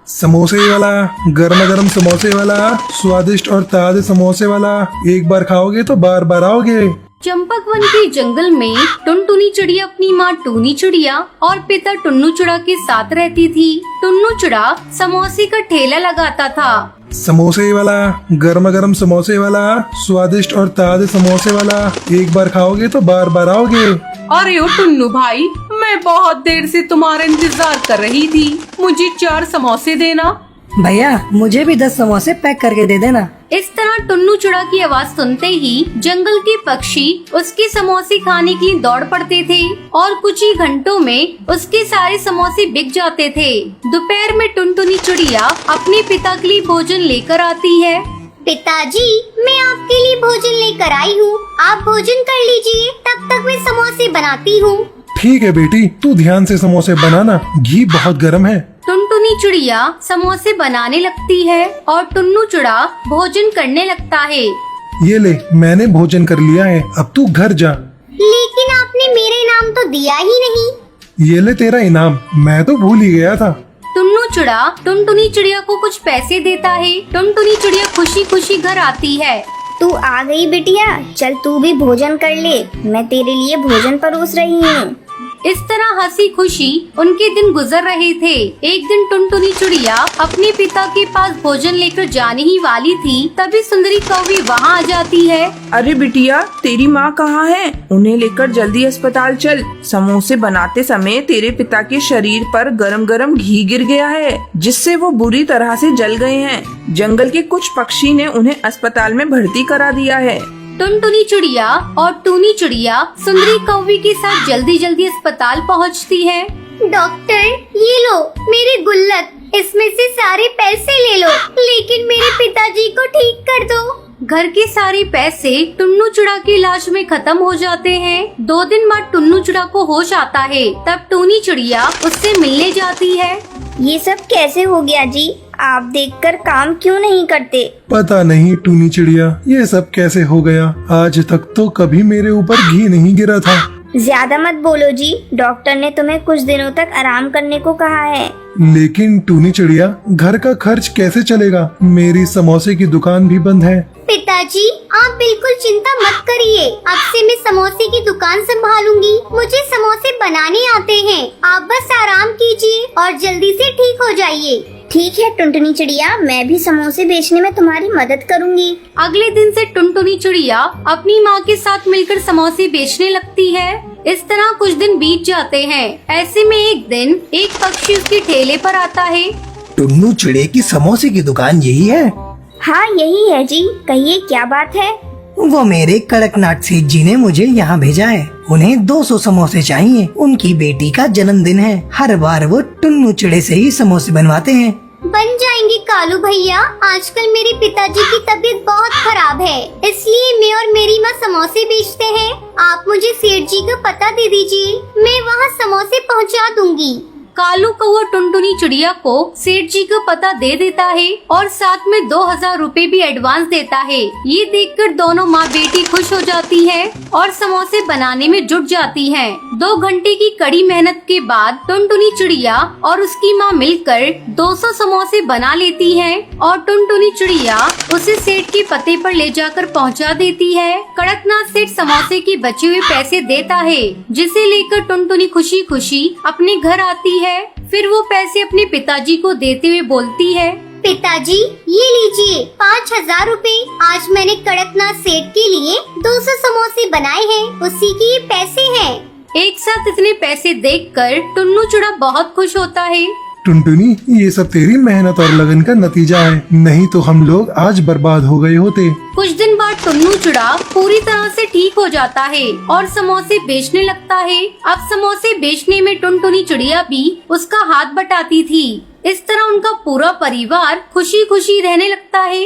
समोसे वाला, गर्मा गर्म समोसे वाला, स्वादिष्ट और ताजे समोसे वाला। एक बार खाओगे तो बार बार आओगे। चंपक वन के जंगल में टुनटुनी चिड़िया अपनी माँ टूनी चिड़िया और पिता टुन्नू चिड़ा के साथ रहती थी। टुन्नू चिड़ा समोसे का ठेला लगाता था। समोसे वाला, गर्मा गर्म समोसे वाला, स्वादिष्ट और ताजे समोसे वाला। एक बार खाओगे तो बार बार आओगे। अरे ओ टुन्नू भाई, मैं बहुत देर से तुम्हारा इंतजार कर रही थी। मुझे 4 समोसे देना। भैया मुझे भी 10 समोसे पैक करके दे देना। इस तरह टुन्नू चिड़ा की आवाज सुनते ही जंगल के पक्षी उसके समोसे खाने के लिए दौड़ पड़ते थे और कुछ ही घंटों में उसके सारे समोसे बिक जाते थे। दोपहर में टुनटुनी चिड़िया अपने पिता के लिए भोजन लेकर आती है। पिताजी, मैं आपके लिए भोजन लेकर आई हूँ। आप भोजन कर लीजिए, तब तक मैं समोसे बनाती हूँ। ठीक है बेटी, तू ध्यान से समोसे बनाना, घी बहुत गर्म है। टुनटुनी चिड़िया समोसे बनाने लगती है और टुन्नू चिड़ा भोजन करने लगता है। ये ले, मैंने भोजन कर लिया है, अब तू घर जा। लेकिन आपने मेरा इनाम तो दिया ही नहीं। ये ले तेरा इनाम, मैं तो भूल ही गया था। टुन्नू चिड़ा टुनटुनी चिड़िया को कुछ पैसे देता है। टुनटुनी चिड़िया खुशी खुशी घर आती है। तू आ गई बिटिया, चल तू भी भोजन कर ले, मैं तेरे लिए भोजन परोस रही हूँ। इस तरह हंसी खुशी उनके दिन गुजर रहे थे। एक दिन टुनटुनी चिड़िया अपने पिता के पास भोजन लेकर जाने ही वाली थी, तभी सुंदरी कौवी वहाँ आ जाती है। अरे बिटिया, तेरी माँ कहाँ है? उन्हें लेकर जल्दी अस्पताल चल। समोसे बनाते समय तेरे पिता के शरीर पर गरम गरम घी गिर गया है, जिससे वो बुरी तरह से जल गए हैं। जंगल के कुछ पक्षी ने उन्हें अस्पताल में भर्ती करा दिया है। टुनटुनी चिड़िया और टूनी चिड़िया सुंदरी कौवी के साथ जल्दी जल्दी अस्पताल पहुँचती है। डॉक्टर, ये लो मेरी गुल्लक, इसमें से सारे पैसे ले लो, लेकिन मेरे पिताजी को ठीक कर दो। घर के सारे पैसे टुन्नू चिड़ा के इलाज में खत्म हो जाते हैं। 2 दिन बाद टुन्नू चिड़ा को होश आता है, तब टूनी चिड़िया उससे मिलने जाती है। ये सब कैसे हो गया जी? आप देखकर काम क्यों नहीं करते? पता नहीं टूनी चिड़िया, ये सब कैसे हो गया। आज तक तो कभी मेरे ऊपर घी नहीं गिरा था। ज्यादा मत बोलो जी, डॉक्टर ने तुम्हें कुछ दिनों तक आराम करने को कहा है। लेकिन टूनी चिड़िया, घर का खर्च कैसे चलेगा? मेरी समोसे की दुकान भी बंद है। पिताजी, आप बिल्कुल चिंता मत करिए, अब से मैं समोसे की दुकान संभालूंगी। मुझे समोसे बनाने आते हैं, आप बस आराम कीजिए और जल्दी से ठीक हो जाइए। ठीक है टुनटुनी चिड़िया, मैं भी समोसे बेचने में तुम्हारी मदद करूंगी। अगले दिन से टुनटुनी चिड़िया अपनी माँ के साथ मिलकर समोसे बेचने लगती है। इस तरह कुछ दिन बीत जाते हैं। ऐसे में एक दिन एक पक्षी उसके ठेले पर आता है। टुन्नू चिड़े की समोसे की दुकान यही है? हाँ यही है जी, कहिए क्या बात है? वो मेरे कड़कनाथ सेठ जी ने मुझे यहाँ भेजा है। उन्हें 200 समोसे चाहिए, उनकी बेटी का जन्मदिन है। हर बार वो टुन्नू चिड़े से ही समोसे बनवाते हैं। बन जाएंगे कालू भैया, आजकल मेरे पिताजी की तबीयत बहुत खराब है, इसलिए मैं और मेरी माँ समोसे बेचते हैं। आप मुझे सेठ जी का पता दे दीजिए, मैं वहाँ समोसे पहुँचा दूंगी। कालू कौवा टुनटुनी चिड़िया को सेठ जी का पता दे देता है और साथ में 2000 रुपए भी एडवांस देता है। ये देखकर दोनों माँ बेटी खुश हो जाती है और समोसे बनाने में जुट जाती हैं। 2 घंटे की कड़ी मेहनत के बाद टुनटुनी चिड़िया और उसकी माँ मिलकर 200 समोसे बना लेती हैं और टुनटुनी चिड़िया उसे सेठ के पते पर ले जाकर पहुँचा देती है। कड़कनाथ सेठ समोसे के बचे हुए पैसे देता है, जिसे लेकर टुनटुनी खुशी खुशी अपने घर आती है। फिर वो पैसे अपने पिताजी को देते हुए बोलती है, पिताजी ये लीजिए 5000 रुपए। आज मैंने कड़कनाथ सेठ के लिए 200 समोसे बनाए हैं, उसी के ये पैसे हैं। एक साथ इतने पैसे देखकर टुन्नू चिड़ा बहुत खुश होता है। टुनटुनी, ये सब तेरी मेहनत और लगन का नतीजा है, नहीं तो हम लोग आज बर्बाद हो गए होते। कुछ दिन बाद टुन्नू चिड़ा पूरी तरह से ठीक हो जाता है और समोसे बेचने लगता है। अब समोसे बेचने में टुनटुनी चिड़िया भी उसका हाथ बटाती थी। इस तरह उनका पूरा परिवार खुशी खुशी रहने लगता है।